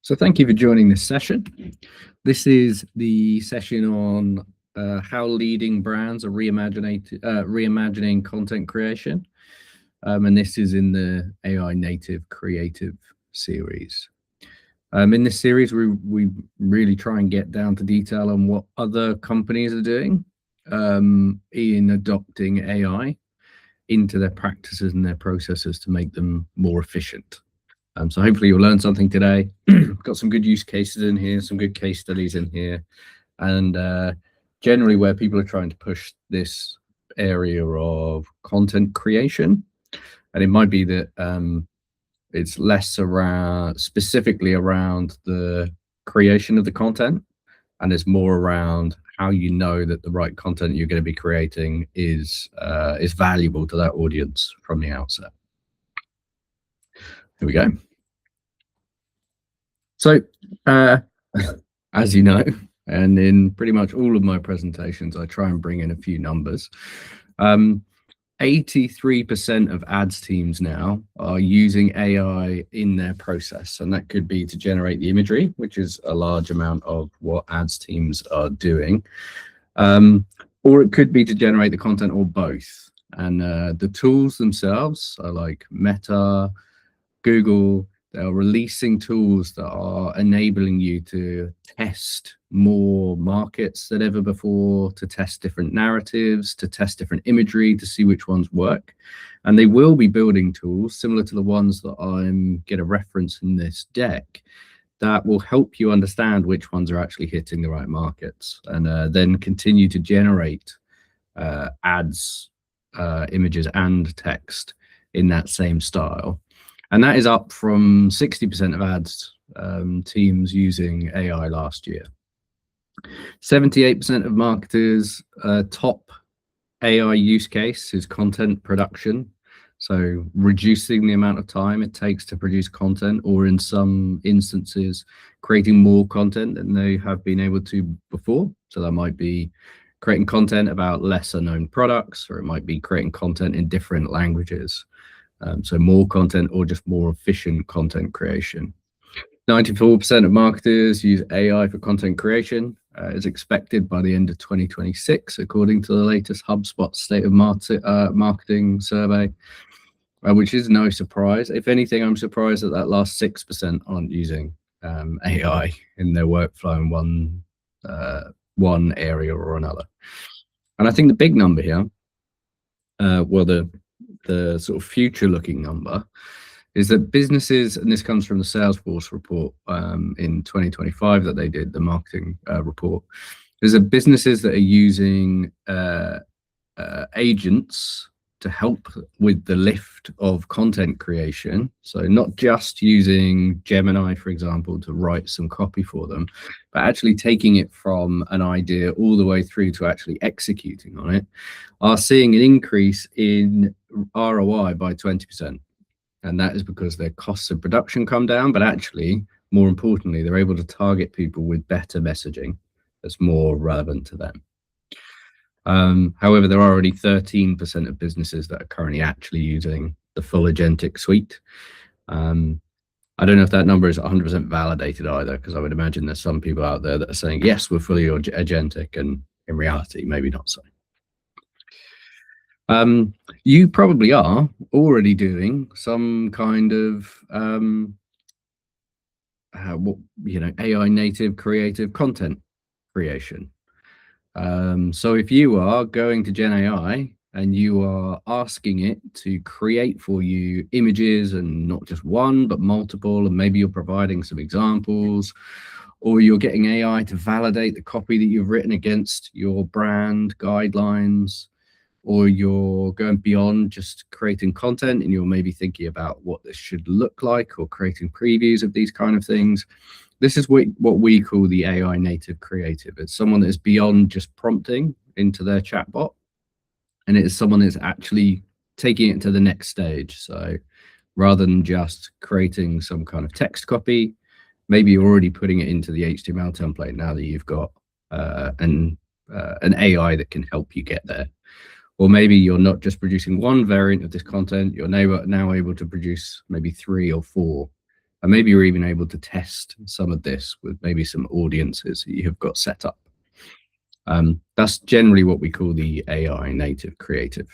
So thank you for joining this session. This is the session on how leading brands are reimagining content creation. And this is in the AI native creative series. In this series, we really try and get down to detail on what other companies are doing in adopting AI into their practices and their processes to make them more efficient. So hopefully you'll learn something today. Got some good use cases in here, some good case studies in here, and generally where people are trying to push this area of content creation. And it might be that it's less specifically around the creation of the content, and it's more around how you know that the right content you're going to be creating is valuable to that audience from the outset. Here we go. So, as you know, and in pretty much all of my presentations, I try and bring in a few numbers. 83% of ads teams now are using AI in their process, and that could be to generate the imagery, which is a large amount of what ads teams are doing, or it could be to generate the content, or both. And the tools themselves are like Meta, Google. They're releasing tools that are enabling you to test more markets than ever before, to test different narratives, to test different imagery, to see which ones work. And they will be building tools similar to the ones that I'm going to reference in this deck that will help you understand which ones are actually hitting the right markets, and then continue to generate ads, images and text in that same style. And that is up from 60% of ads teams using AI last year. 78% of marketers' top AI use case is content production. So reducing the amount of time it takes to produce content, or in some instances, creating more content than they have been able to before. So that might be creating content about lesser known products, or it might be creating content in different languages. So more content, or just more efficient content creation. 94% of marketers use AI for content creation, as expected by the end of 2026, according to the latest HubSpot State of Marketing survey, which is no surprise. If anything, I'm surprised that that last 6% aren't using AI in their workflow in one area or another. And I think the big number here, the sort of future-looking number, is that businesses, and this comes from the Salesforce report in 2025 that they did, the marketing report, is that businesses that are using agents to help with the lift of content creation, so not just using Gemini, for example, to write some copy for them, but actually taking it from an idea all the way through to actually executing on it, are seeing an increase in ROI by 20%. And that is because their costs of production come down, but actually, more importantly, they're able to target people with better messaging that's more relevant to them. However, there are already 13% of businesses that are currently actually using the full agentic suite. I don't know if that number is 100% validated either, because I would imagine there's some people out there that are saying, yes, we're fully agentic, and in reality, maybe not so. You probably are already doing some kind of AI native creative content creation. So if you are going to Gen AI and you are asking it to create for you images, and not just one, but multiple, and maybe you're providing some examples, or you're getting AI to validate the copy that you've written against your brand guidelines, or you're going beyond just creating content and you're maybe thinking about what this should look like, or creating previews of these kind of things. This is what we call the AI native creative. It's someone that is beyond just prompting into their chatbot, and it is someone that's actually taking it to the next stage. So rather than just creating some kind of text copy, maybe you're already putting it into the HTML template now that you've got an AI that can help you get there. Or maybe you're not just producing one variant of this content, you're now able to produce maybe 3 or 4 And maybe you're even able to test some of this with maybe some audiences that you have got set up. That's generally what we call the AI native creative.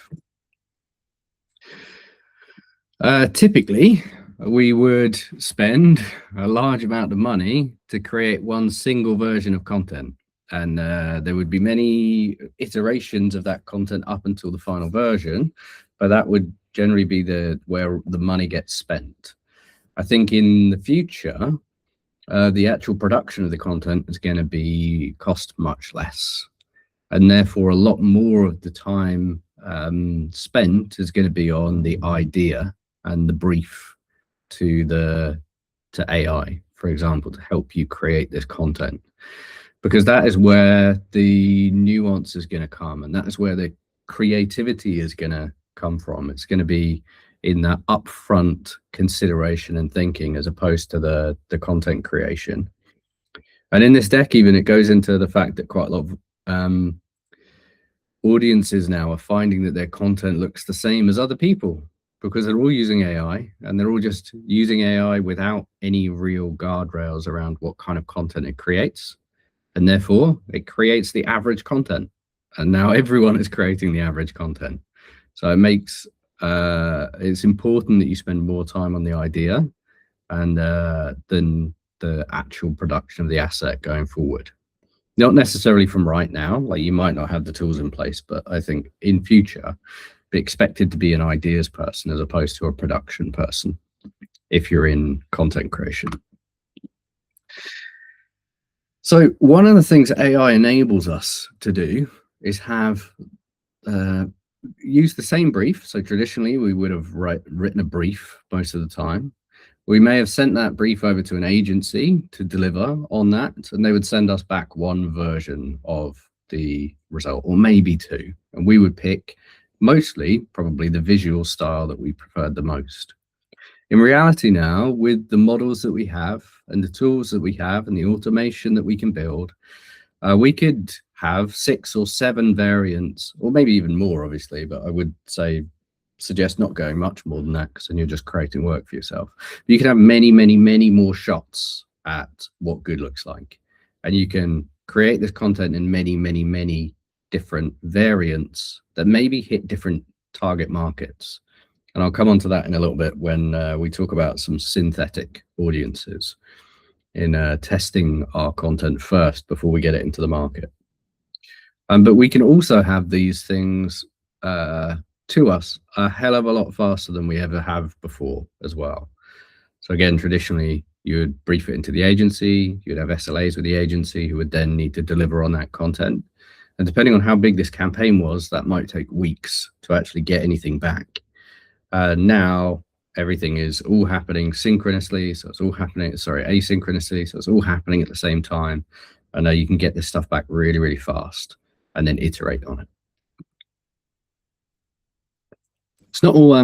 Typically, we would spend a large amount of money to create one single version of content. And there would be many iterations of that content up until the final version, but that would generally be where the money gets spent. I think in the future, the actual production of the content is going to be cost much less, and therefore a lot more of the time spent is going to be on the idea and the brief to AI, for example, to help you create this content, because that is where the nuance is going to come, and that is where the creativity is going to come from. It's going to be in that upfront consideration and thinking, as opposed to the content creation. And in this deck, even, it goes into the fact that quite a lot of audiences now are finding that their content looks the same as other people, because they're all using AI, and they're all just using AI without any real guardrails around what kind of content it creates. And therefore it creates the average content. And now everyone is creating the average content. So it makes it's important that you spend more time on the idea and than the actual production of the asset going forward. Not necessarily from right now, like you might not have the tools in place, but I think in future, be expected to be an ideas person as opposed to a production person if you're in content creation. So one of the things AI enables us to do is have use the same brief. So traditionally, we would have written a brief most of the time. We may have sent that brief over to an agency to deliver on that, and they would send us back one version of the result, or maybe two. And we would pick mostly probably the visual style that we preferred the most. In reality now, with the models that we have and the tools that we have and the automation that we can build, we could have 6 or 7 variants, or maybe even more, obviously, but I would suggest not going much more than that, because then you're just creating work for yourself. But you can have many, many, many more shots at what good looks like. And you can create this content in many, many, many different variants that maybe hit different target markets. And I'll come on to that in a little bit when we talk about some synthetic audiences in testing our content first before we get it into the market. But we can also have these things to us a hell of a lot faster than we ever have before as well. So again, traditionally, you would brief it into the agency, you'd have SLAs with the agency who would then need to deliver on that content. And depending on how big this campaign was, that might take weeks to actually get anything back. Now everything is all happening synchronously, so it's all happening, asynchronously, so it's all happening at the same time. And you can get this stuff back really, really fast and then iterate on it. It's not all,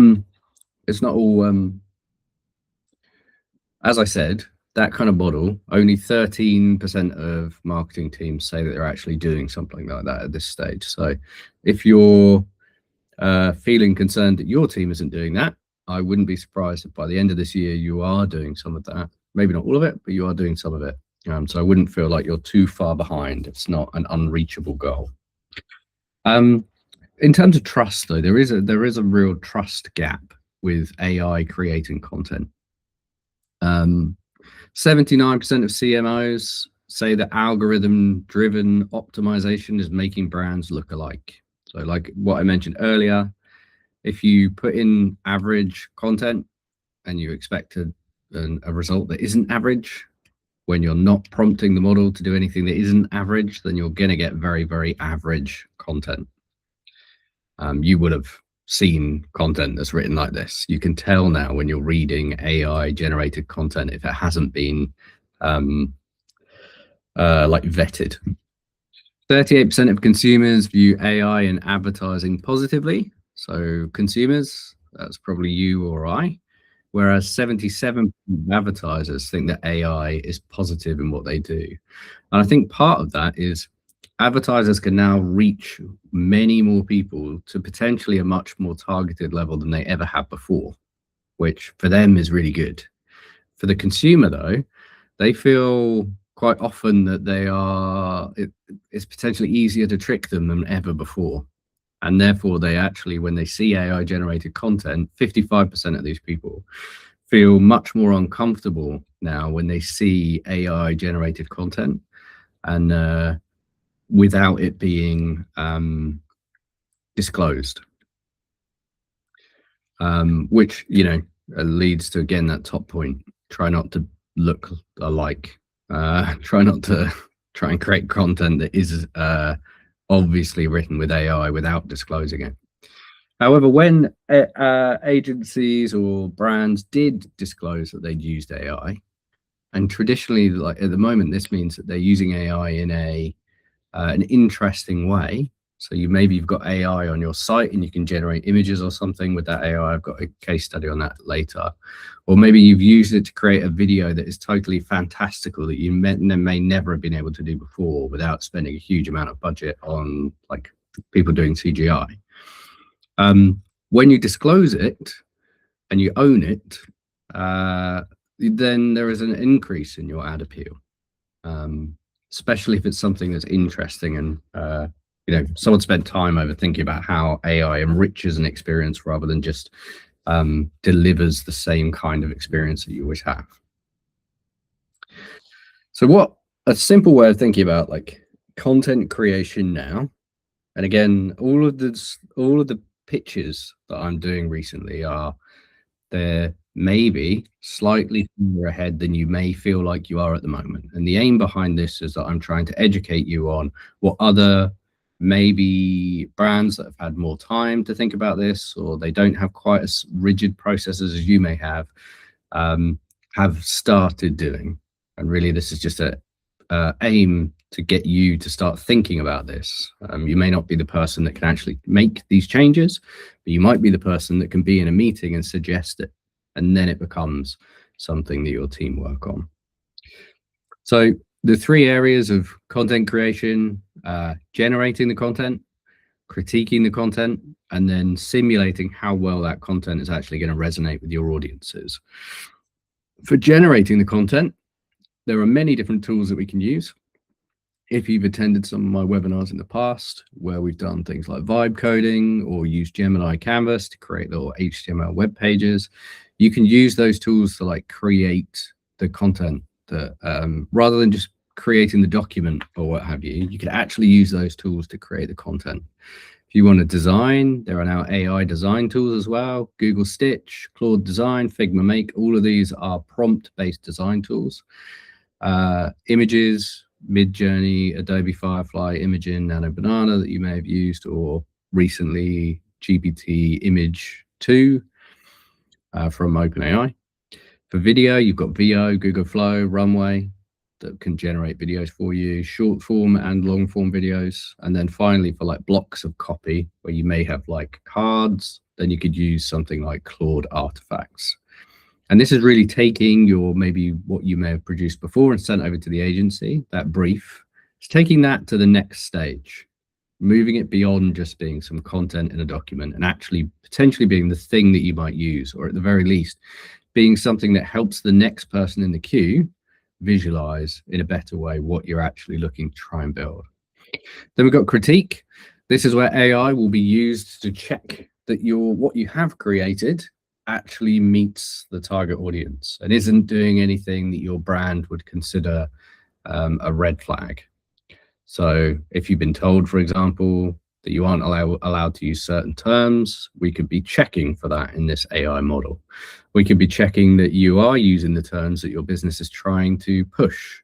as I said, that kind of model, only 13% of marketing teams say that they're actually doing something like that at this stage. So if you're feeling concerned that your team isn't doing that, I wouldn't be surprised if by the end of this year you are doing some of that. Maybe not all of it, but you are doing some of it. So I wouldn't feel like you're too far behind. It's not an unreachable goal. In terms of trust, though, there is a real trust gap with AI creating content. 79% of CMOs say that algorithm-driven optimization is making brands look alike. So like what I mentioned earlier, if you put in average content and you expect a result that isn't average, when you're not prompting the model to do anything that isn't average, then you're going to get very, very average content. You would have seen content that's written like this. You can tell now when you're reading AI generated content if it hasn't been like vetted. 38% of consumers view AI in advertising positively. So consumers, that's probably you or I, whereas 77% of advertisers think that AI is positive in what they do. And I think part of that is advertisers can now reach many more people to potentially a much more targeted level than they ever have before, which for them is really good. For the consumer, though, they feel quite often that it's potentially easier to trick them than ever before. And therefore, they actually, when they see AI generated content, 55% of these people feel much more uncomfortable now when they see AI generated content, and without it being disclosed, which, leads to, again, that top point. Try not to look alike. Try not to try and create content that is obviously written with AI without disclosing it. However, when agencies or brands did disclose that they'd used AI, and traditionally, like at the moment, this means that they're using AI in an interesting way. So you've got AI on your site and you can generate images or something with that AI. I've got a case study on that later. Or maybe you've used it to create a video that is totally fantastical that you may never have been able to do before without spending a huge amount of budget on like people doing CGI. When you disclose it and you own it, then there is an increase in your ad appeal, especially if it's something that's interesting and someone spent time over thinking about how AI enriches an experience rather than just delivers the same kind of experience that you always have. So what a simple way of thinking about like content creation now, and again, all of the pitches that I'm doing recently they're maybe slightly further ahead than you may feel like you are at the moment. And the aim behind this is that I'm trying to educate you on what other maybe brands that have had more time to think about this, or they don't have quite as rigid processes as you may have started doing. And really, this is just a aim to get you to start thinking about this. You may not be the person that can actually make these changes, but you might be the person that can be in a meeting and suggest it, and then it becomes something that your team work on. So the three areas of content creation: generating the content, critiquing the content, and then simulating how well that content is actually going to resonate with your audiences. For generating the content, there are many different tools that we can use. If you've attended some of my webinars in the past, where we've done things like vibe coding or use Gemini Canvas to create little HTML web pages, you can use those tools to like create the content that rather than just creating the document or what have you, you can actually use those tools to create the content. If you want to design, there are now AI design tools as well. Google Stitch, Claude Design, Figma Make, all of these are prompt-based design tools. Images, Midjourney, Adobe Firefly, Imagen, Nano Banana that you may have used, or recently GPT Image 2 from OpenAI. For video, you've got VO, Google Flow, Runway that can generate videos for you, short form and long form videos. And then finally, for like blocks of copy where you may have like cards, then you could use something like Claude Artifacts. And this is really taking maybe what you may have produced before and sent over to the agency, that brief. It's taking that to the next stage, moving it beyond just being some content in a document and actually potentially being the thing that you might use, or at the very least, being something that helps the next person in the queue visualize in a better way what you're actually looking to try and build. Then we've got critique. This is where AI will be used to check that what you have created actually meets the target audience and isn't doing anything that your brand would consider a red flag. So if you've been told, for example, that you aren't allowed to use certain terms, we could be checking for that in this AI model. We could be checking that you are using the terms that your business is trying to push.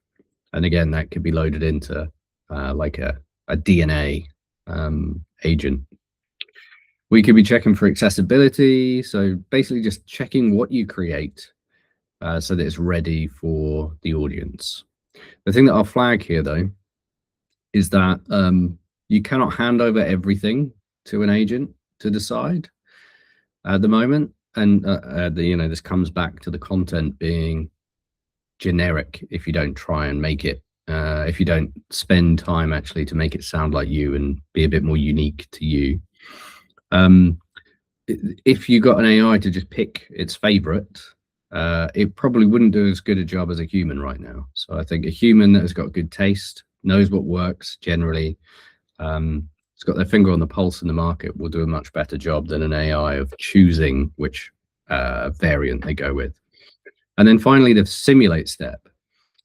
And again, that could be loaded into like a DNA agent. We could be checking for accessibility. So basically just checking what you create so that it's ready for the audience. The thing that I'll flag here, though, is that you cannot hand over everything to an agent to decide at the moment. And this comes back to the content being generic if you don't try and make it, if you don't spend time actually to make it sound like you and be a bit more unique to you. If you got an AI to just pick its favorite, it probably wouldn't do as good a job as a human right now. So I think a human that has got good taste, knows what works generally, it's got their finger on the pulse in the market, will do a much better job than an AI of choosing which variant they go with. And then finally, the simulate step.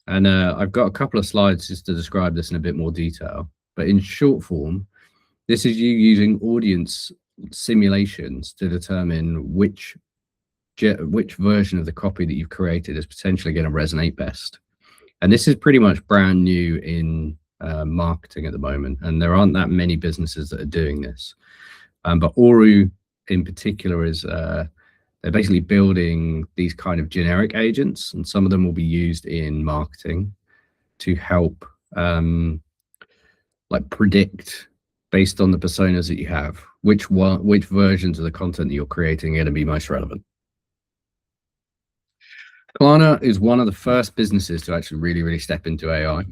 And I've got a couple of slides just to describe this in a bit more detail. But in short form, this is you using audience simulations to determine which version of the copy that you've created is potentially going to resonate best. And this is pretty much brand new in marketing at the moment, and there aren't that many businesses that are doing this. But Oru in particular is they're basically building these kind of generic agents, and some of them will be used in marketing to help like predict, based on the personas that you have, which versions of the content that you're creating are going to be most relevant. Klarna is one of the first businesses to actually really step into AI.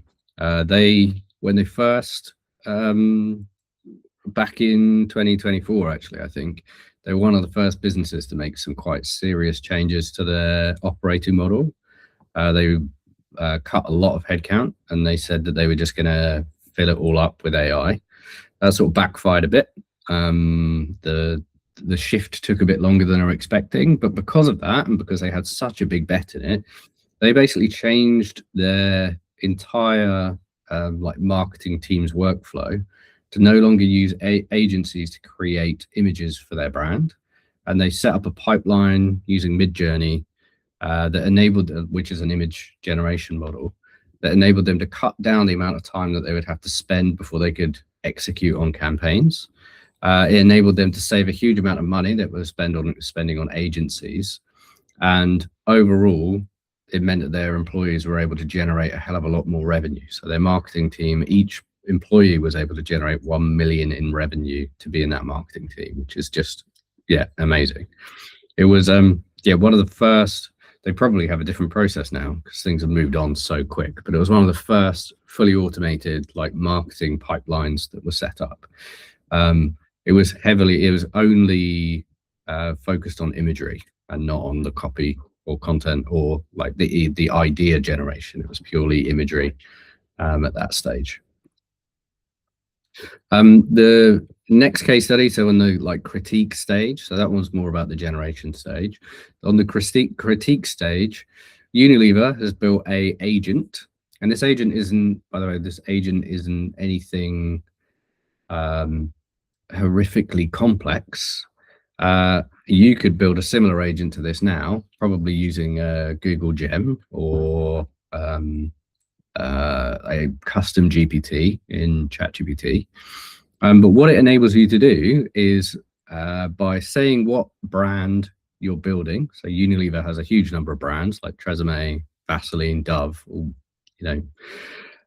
When they first back in 2024, actually, I think they were one of the first businesses to make some quite serious changes to their operating model. They cut a lot of headcount, and they said that they were just going to fill it all up with AI. That sort of backfired a bit. The shift took a bit longer than they were expecting, but because of that, and because they had such a big bet in it, they basically changed their entire like marketing team's workflow to no longer use agencies to create images for their brand. And they set up a pipeline using Midjourney that enabled, which is an image generation model, that enabled them to cut down the amount of time that they would have to spend before they could execute on campaigns. It enabled them to save a huge amount of money that was spending on agencies. And overall, it meant that their employees were able to generate a hell of a lot more revenue. So their marketing team, each employee was able to generate 1 million in revenue to be in that marketing team, which is just, yeah, amazing. It was, one of the first. They probably have a different process now because things have moved on so quick, but it was one of the first fully automated like marketing pipelines that were set up. It was only focused on imagery and not on the copy or content or like the idea generation. It was purely imagery at that stage. The next case study, so on the like critique stage, so that one's more about the generation stage. On the critique stage, Unilever has built a agent, and this agent isn't, by the way, this agent isn't anything horrifically complex. You could build a similar agent to this now, probably using Google Gem or a custom GPT in ChatGPT. But what it enables you to do is by saying what brand you're building. So Unilever has a huge number of brands like Tresemme, Vaseline, Dove,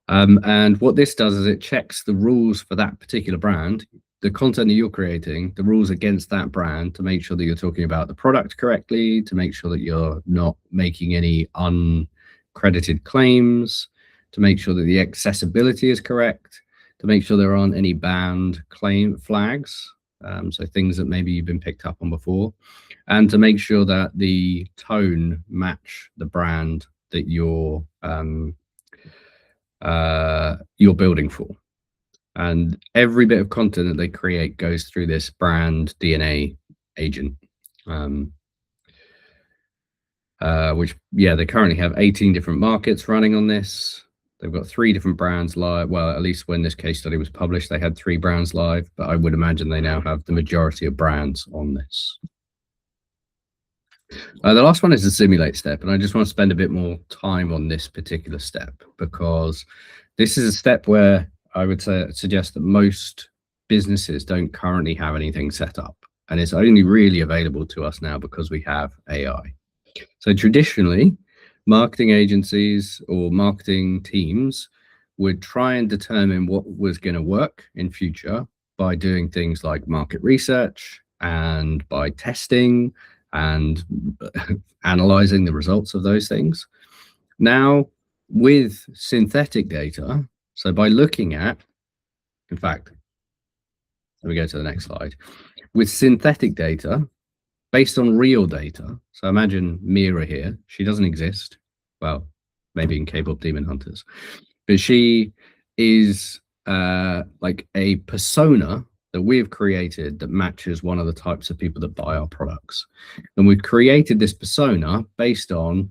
and what this does is it checks the rules for that particular brand, the content that you're creating, the rules against that brand, to make sure that you're talking about the product correctly, to make sure that you're not making any uncredited claims, to make sure that the accessibility is correct, to make sure there aren't any banned claim flags, so things that maybe you've been picked up on before, and to make sure that the tone match the brand that you're building for. And every bit of content that they create goes through this brand DNA agent, which, they currently have 18 different markets running on this. They've got 3 different brands live. Well, at least when this case study was published, they had 3 brands live, but I would imagine they now have the majority of brands on this. The last one is the simulate step, and I just want to spend a bit more time on this particular step because this is a step where I would suggest that most businesses don't currently have anything set up, and it's only really available to us now because we have AI. So traditionally, marketing agencies or marketing teams would try and determine what was going to work in future by doing things like market research and by testing and analyzing the results of those things. Now, with synthetic data, so by looking at, in fact, let me go to the next slide. With synthetic data, based on real data. So imagine Mira here. She doesn't exist. Well, maybe in K-pop Demon Hunters, but she is like a persona that we've created that matches one of the types of people that buy our products. And we've created this persona based on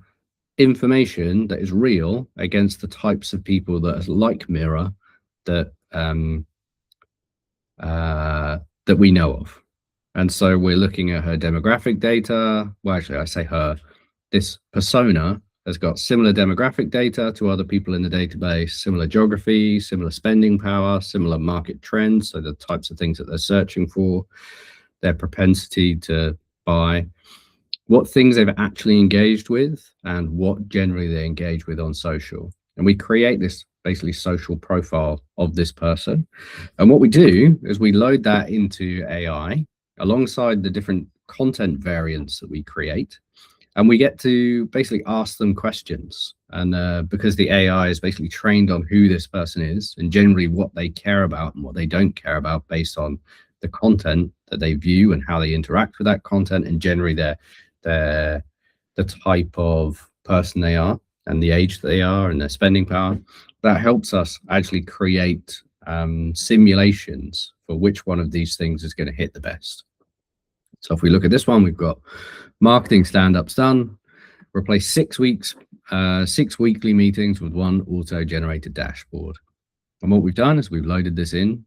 information that is real against the types of people that are like Mira that that we know of. And so we're looking at her demographic data. Well, actually, I say her. This persona has got similar demographic data to other people in the database, similar geography, similar spending power, similar market trends, so the types of things that they're searching for, their propensity to buy, what things they've actually engaged with, and what generally they engage with on social. And we create this basically social profile of this person. And what we do is we load that into AI alongside the different content variants that we create. And we get to basically ask them questions. And because the AI is basically trained on who this person is and generally what they care about and what they don't care about based on the content that they view and how they interact with that content, and generally the type of person they are and the age that they are and their spending power, that helps us actually create simulations for which one of these things is going to hit the best. So if we look at this one, we've got marketing stand-ups done, replace 6 weekly meetings with one auto-generated dashboard. And what we've done is we've loaded this in.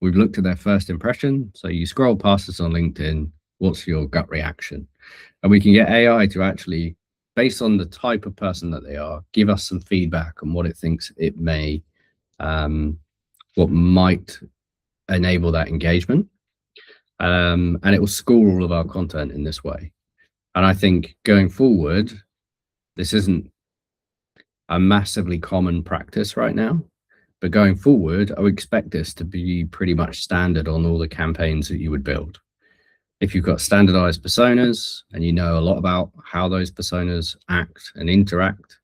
We've looked at their first impression. So you scroll past this on LinkedIn, what's your gut reaction? And we can get AI to actually, based on the type of person that they are, give us some feedback on what it thinks it may, what might enable that engagement. And it will score all of our content in this way. And I think going forward, this isn't a massively common practice right now, but going forward, I would expect this to be pretty much standard on all the campaigns that you would build. If you've got standardized personas and you know a lot about how those personas act and interact,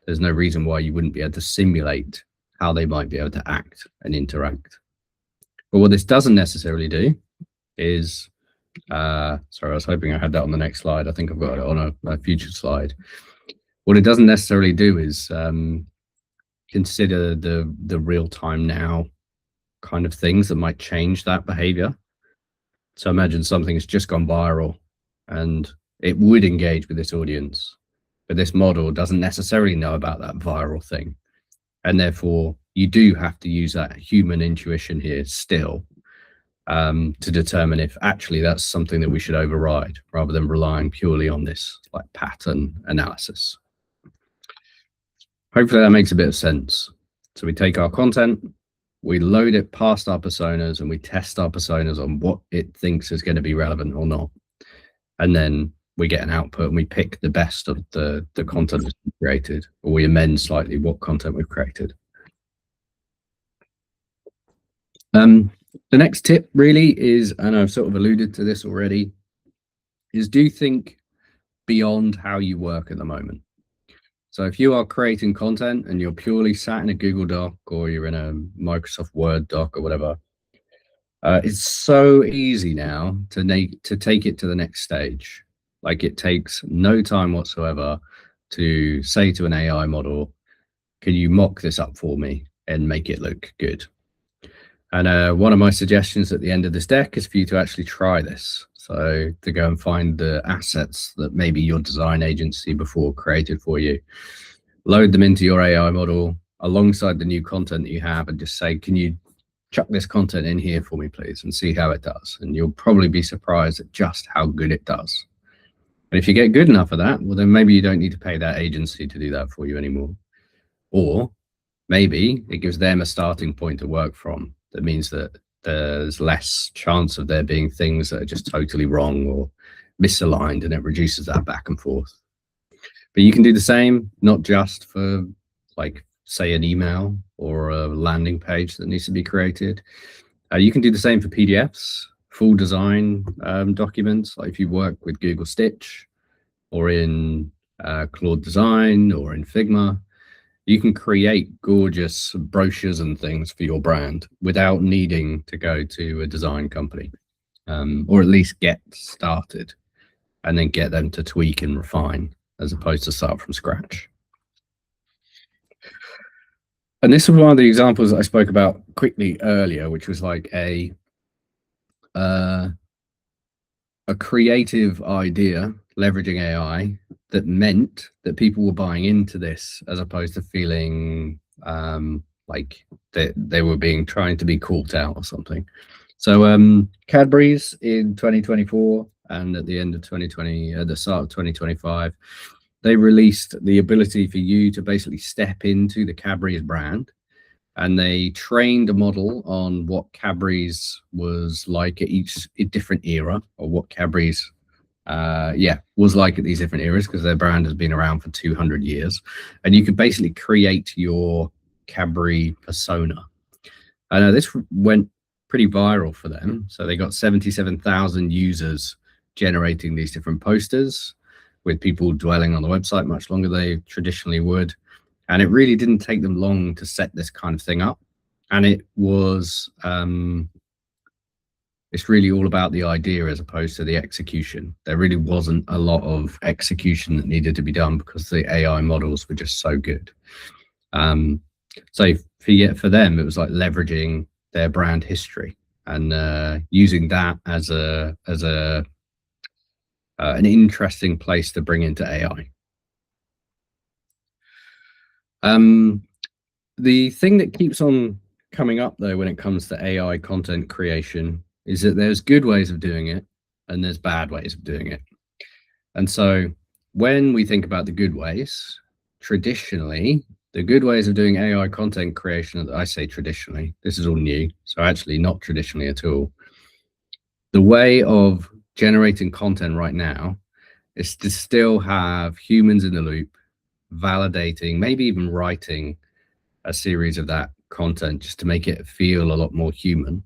there's no reason why you wouldn't be able to simulate how they might be able to act and interact. But what this doesn't necessarily do is, sorry, I was hoping I had that on the next slide. I think I've got it on a future slide. What it doesn't necessarily do is consider the real time now kind of things that might change that behavior. So imagine something's just gone viral and it would engage with this audience, but this model doesn't necessarily know about that viral thing. And therefore you do have to use that human intuition here still to determine if actually that's something that we should override rather than relying purely on this like pattern analysis. Hopefully that makes a bit of sense. So we take our content, we load it past our personas, and we test our personas on what it thinks is going to be relevant or not. And then we get an output and we pick the best of the content that's been created, or we amend slightly what content we've created. The next tip really is, and I've sort of alluded to this already, is do think beyond how you work at the moment. So if you are creating content and you're purely sat in a Google Doc or you're in a Microsoft Word doc or whatever, it's so easy now to take it to the next stage. Like it takes no time whatsoever to say to an AI model, can you mock this up for me and make it look good? And one of my suggestions at the end of this deck is for you to actually try this. So to go and find the assets that maybe your design agency before created for you, load them into your AI model alongside the new content that you have and just say, can you chuck this content in here for me, please, and see how it does. And you'll probably be surprised at just how good it does. And if you get good enough of that, well, then maybe you don't need to pay that agency to do that for you anymore. Or maybe it gives them a starting point to work from. That means that there's less chance of there being things that are just totally wrong or misaligned, and it reduces that back and forth. But you can do the same, not just for like, say, an email or a landing page that needs to be created. You can do the same for PDFs, full design documents, like if you work with Google Stitch or in Claude Design or in Figma. You can create gorgeous brochures and things for your brand without needing to go to a design company. or at least get started, and then get them to tweak and refine, as opposed to start from scratch. And this was one of the examples that I spoke about quickly earlier, which was like a creative idea leveraging AI that meant that people were buying into this, as opposed to feeling like they were trying to be caught out or something. So Cadbury's in 2024 and at the end of 2020, at the start of 2025, they released the ability for you to basically step into the Cadbury's brand, and they trained a model on what Cadbury's was like at each different era, or what Cadbury's was like at these different eras, because their brand has been around for 200 years. And you could basically create your Cadbury persona. I know this went pretty viral for them. So they got 77,000 users generating these different posters, with people dwelling on the website much longer than they traditionally would. And it really didn't take them long to set this kind of thing up. And it was, it's really all about the idea as opposed to the execution. There really wasn't a lot of execution that needed to be done because the AI models were just so good. So for them, it was like leveraging their brand history and using that as an interesting place to bring into AI. The thing that keeps on coming up though when it comes to AI content creation is that there's good ways of doing it and there's bad ways of doing it. And so when we think about the good ways, traditionally, the good ways of doing AI content creation, I say traditionally, this is all new, so actually not traditionally at all. The way of generating content right now is to still have humans in the loop, validating, maybe even writing a series of that content just to make it feel a lot more human,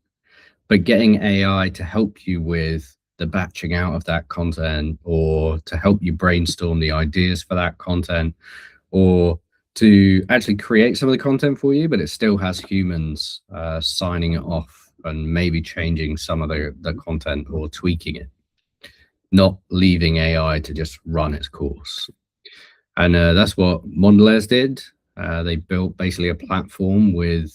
but getting AI to help you with the batching out of that content, or to help you brainstorm the ideas for that content, or to actually create some of the content for you, but it still has humans signing it off and maybe changing some of the content or tweaking it, not leaving AI to just run its course. And that's what Mondelez did. They built basically a platform with,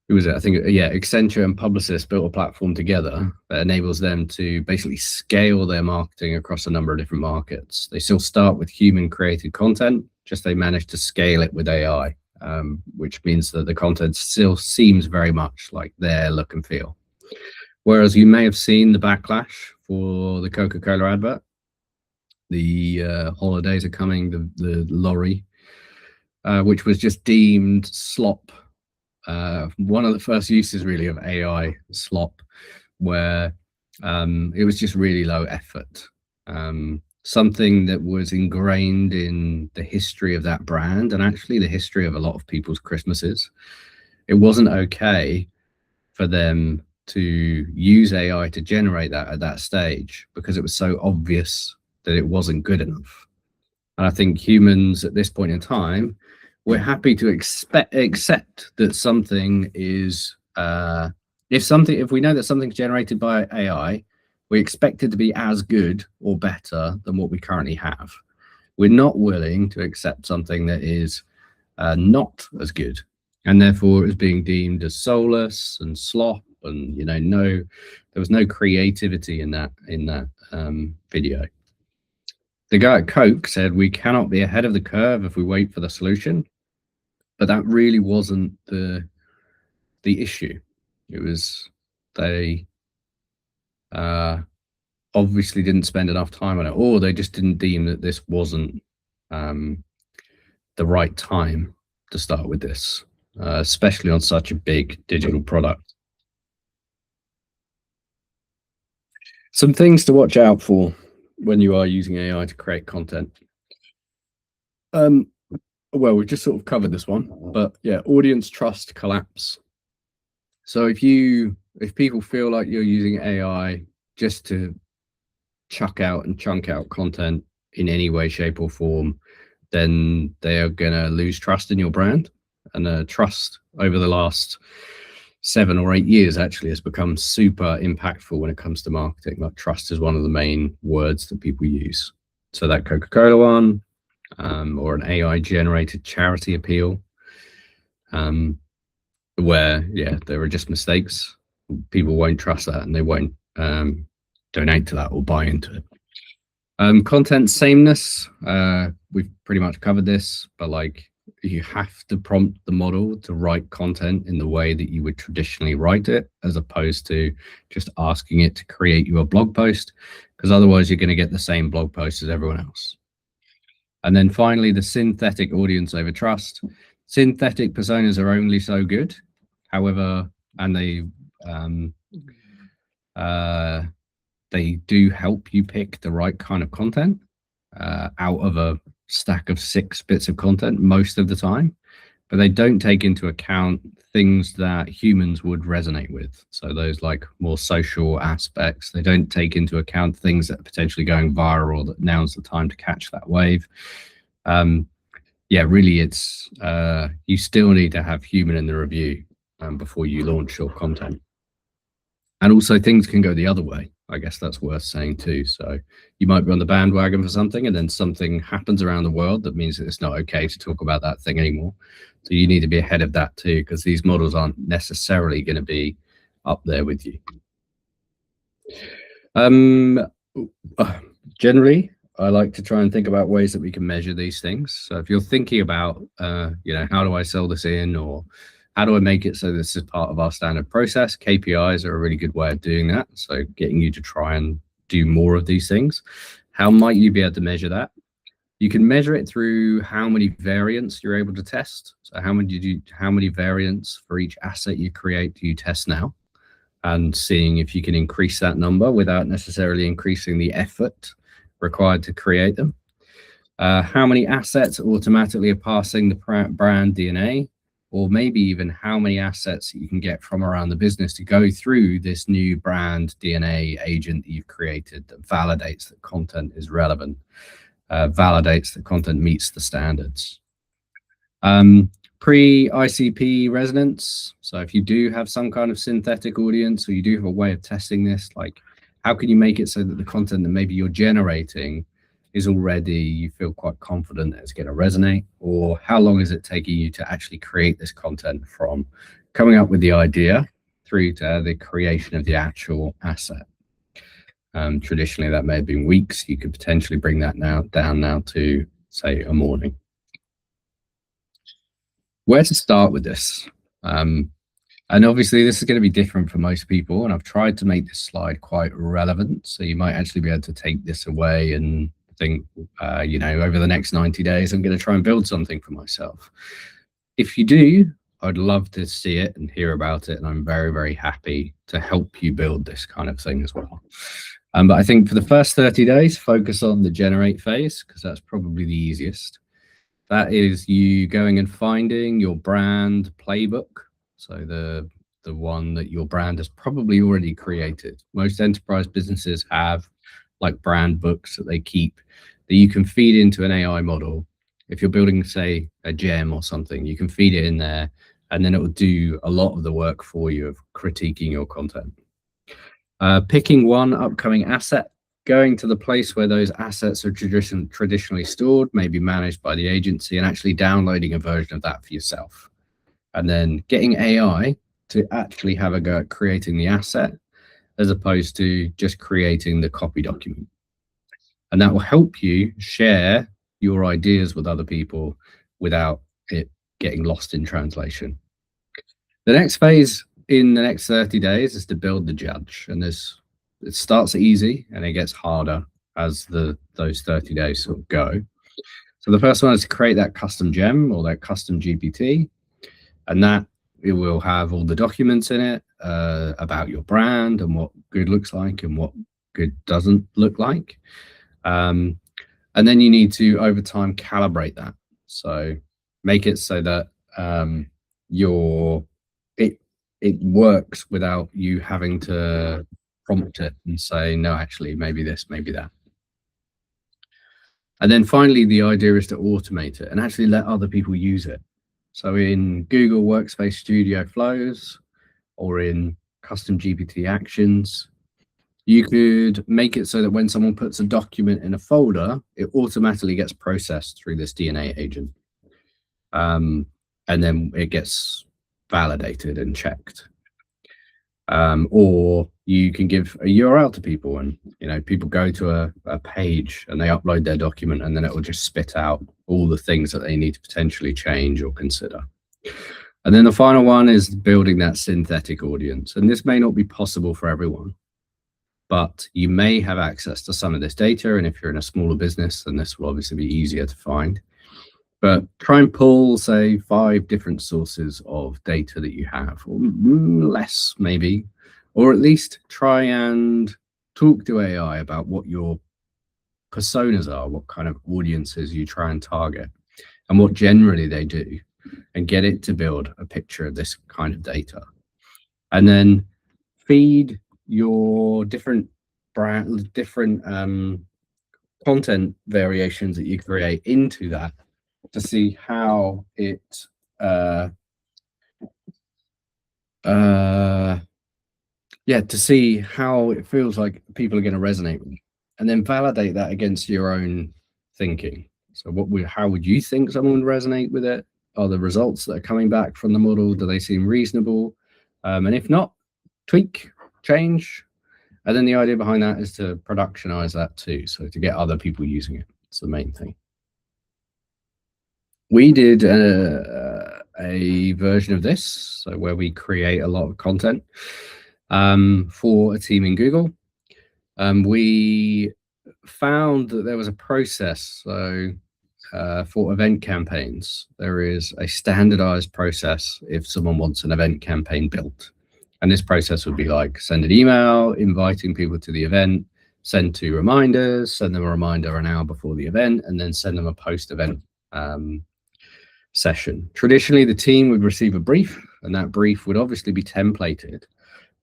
who was it? I think, Accenture and Publicis built a platform together that enables them to basically scale their marketing across a number of different markets. They still start with human created content, just they managed to scale it with AI, which means that the content still seems very much like their look and feel. Whereas you may have seen the backlash for the Coca-Cola advert. The holidays are coming, the lorry, which was just deemed slop. One of the first uses really of AI slop, where it was just really low effort. Something that was ingrained in the history of that brand, and actually the history of a lot of people's Christmases. It wasn't okay for them to use AI to generate that at that stage, because it was so obvious that it wasn't good enough. And I think humans at this point in time, we're happy to accept that something is, if we know that something's generated by AI, we expect it to be as good or better than what we currently have. We're not willing to accept something that is not as good, and therefore is being deemed as soulless and slop, and there was no creativity in that video. The guy at Coke said, "We cannot be ahead of the curve if we wait for the solution." But that really wasn't the issue. It was they obviously didn't spend enough time on it, or they just didn't deem that this wasn't the right time to start with this, especially on such a big digital product. Some things to watch out for when you are using AI to create content. Well, we've just sort of covered this one, but yeah, audience trust collapse. So if people feel like you're using AI just to chuck out and chunk out content in any way, shape, or form, then they are going to lose trust in your brand. And trust over the last 7 or 8 years actually has become super impactful when it comes to marketing. Like trust is one of the main words that people use. So that Coca-Cola one, or an AI generated charity appeal, where there are just mistakes. People won't trust that and they won't donate to that or buy into it. Content sameness, we've pretty much covered this, but like you have to prompt the model to write content in the way that you would traditionally write it, as opposed to just asking it to create you a blog post, because otherwise you're going to get the same blog post as everyone else. And then finally, the synthetic audience over trust. Synthetic personas are only so good. However, and they do help you pick the right kind of content out of a stack of 6 bits of content most of the time, but they don't take into account things that humans would resonate with. So those like more social aspects, they don't take into account things that are potentially going viral, that now's the time to catch that wave. Really it's you still need to have human in the review before you launch your content. And also things can go the other way. I guess that's worth saying too. So you might be on the bandwagon for something and then something happens around the world that means that it's not okay to talk about that thing anymore. So you need to be ahead of that too, because these models aren't necessarily going to be up there with you. Generally, I like to try and think about ways that we can measure these things. So if you're thinking about, how do I sell this in, or how do I make it so this is part of our standard process? KPIs are a really good way of doing that. So getting you to try and do more of these things. How might you be able to measure that? You can measure it through how many variants you're able to test. So how many variants for each asset you create do you test now? And seeing if you can increase that number without necessarily increasing the effort required to create them. How many assets automatically are passing the brand DNA, or maybe even how many assets you can get from around the business to go through this new brand DNA agent that you've created that validates that content is relevant, validates that content meets the standards. Pre-ICP resonance. So if you do have some kind of synthetic audience, or you do have a way of testing this, like how can you make it so that the content that maybe you're generating is already, you feel quite confident that it's going to resonate? Or how long is it taking you to actually create this content from coming up with the idea through to the creation of the actual asset? Traditionally, that may have been weeks. You could potentially bring that down to, say, a morning. Where to start with this? And obviously this is going to be different for most people, and I've tried to make this slide quite relevant, so you might actually be able to take this away and think, over the next 90 days, I'm going to try and build something for myself. If you do, I'd love to see it and hear about it, and I'm very, very happy to help you build this kind of thing as well. But I think for the first 30 days, focus on the generate phase, because that's probably the easiest. That is you going and finding your brand playbook. So the one that your brand has probably already created. Most enterprise businesses have like brand books that they keep that you can feed into an AI model. If you're building, say, a gem or something, you can feed it in there, and then it will do a lot of the work for you of critiquing your content. Picking one upcoming asset, going to the place where those assets are traditionally stored, maybe managed by the agency, and actually downloading a version of that for yourself. And then getting AI to actually have a go at creating the asset, as opposed to just creating the copy document. And that will help you share your ideas with other people without it getting lost in translation. The next phase in the next 30 days is to build the judge. And it starts easy and it gets harder as those 30 days sort of go. So the first one is to create that custom gem or that custom GPT. And that it will have all the documents in it about your brand and what good looks like and what good doesn't look like. And then you need to, over time, calibrate that. So make it so that it works without you having to prompt it and say, no, actually, maybe this, maybe that. And then finally, the idea is to automate it and actually let other people use it. So in Google Workspace Studio Flows or in custom GPT actions. You could make it so that when someone puts a document in a folder, it automatically gets processed through this DNA agent. And then it gets validated and checked. Or you can give a URL to people, and people go to a page and they upload their document, and then it will just spit out all the things that they need to potentially change or consider. And then the final one is building that synthetic audience. And this may not be possible for everyone, but you may have access to some of this data. And if you're in a smaller business, then this will obviously be easier to find. But try and pull, say, 5 different sources of data that you have, or less maybe, or at least try and talk to AI about what your personas are, what kind of audiences you try and target, and what generally they do, and get it to build a picture of this kind of data. And then feed your different content variations that you create into that to see how it to see how it feels like people are going to resonate with it, and then validate that against your own thinking. So how would you think someone would resonate with it? Are the results that are coming back from the model, do they seem reasonable? And if not, tweak, change. And then the idea behind that is to productionize that too. So to get other people using it. It's the main thing. We did a version of this, so where we create a lot of content for a team in Google. We found that there was a process. So for event campaigns, there is a standardized process if someone wants an event campaign built. And this process would be like send an email inviting people to the event, send 2 reminders, send them a reminder an hour before the event, and then send them a post-event session. Traditionally, the team would receive a brief, and that brief would obviously be templated.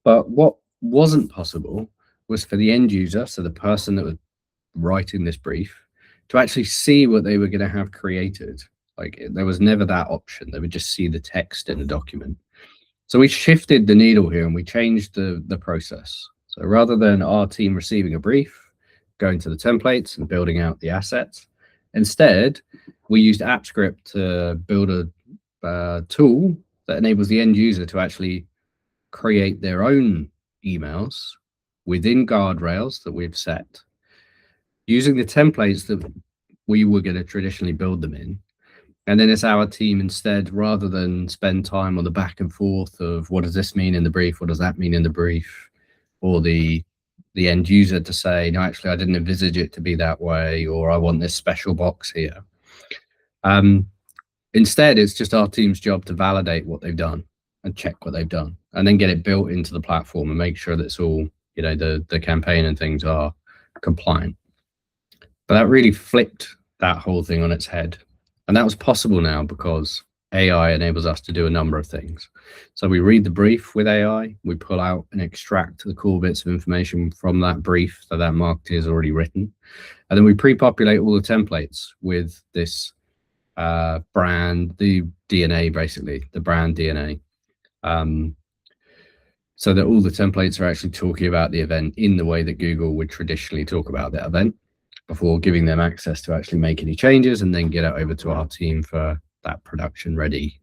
But what wasn't possible was for the end user, so the person that was writing this brief, to actually see what they were going to have created. Like, there was never that option. They would just see the text in the document. So we shifted the needle here and we changed the process. So rather than our team receiving a brief, going to the templates and building out the assets, instead, we used AppScript to build a tool that enables the end user to actually create their own emails within guardrails that we've set, using the templates that we were going to traditionally build them in. And then it's our team instead, rather than spend time on the back and forth of what does this mean in the brief, what does that mean in the brief, or the end user to say, no, actually, I didn't envisage it to be that way, or I want this special box here. Instead, it's just our team's job to validate what they've done and check what they've done, and then get it built into the platform and make sure that it's all, the campaign and things are compliant. But that really flipped that whole thing on its head. And that was possible now because AI enables us to do a number of things. So we read the brief with AI, we pull out and extract the core bits of information from that brief that marketer has already written. And then we pre-populate all the templates with this brand, the DNA, basically, the brand DNA. So that all the templates are actually talking about the event in the way that Google would traditionally talk about that event, before giving them access to actually make any changes and then get it over to our team for that production ready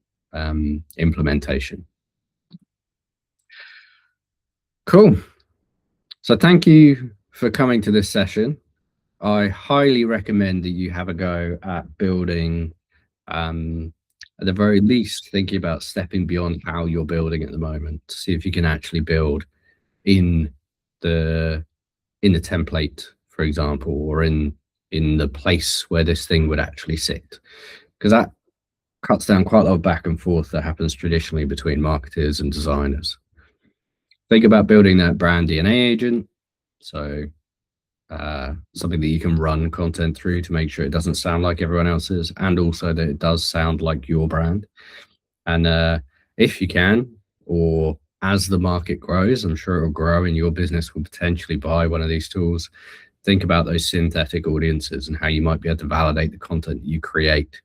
implementation. Cool. So thank you for coming to this session. I highly recommend that you have a go at building, at the very least, thinking about stepping beyond how you're building at the moment to see if you can actually build in the template, for example, or in the place where this thing would actually sit, because that cuts down quite a lot of back and forth that happens traditionally between marketers and designers. Think about building that brand DNA agent, so something that you can run content through to make sure it doesn't sound like everyone else's, and also that it does sound like your brand. And if you can, or as the market grows, I'm sure it'll grow and your business will potentially buy one of these tools, think about those synthetic audiences and how you might be able to validate the content you create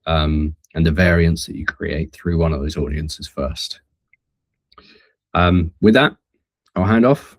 and the variants that you create through one of those audiences first. With that, I'll hand off.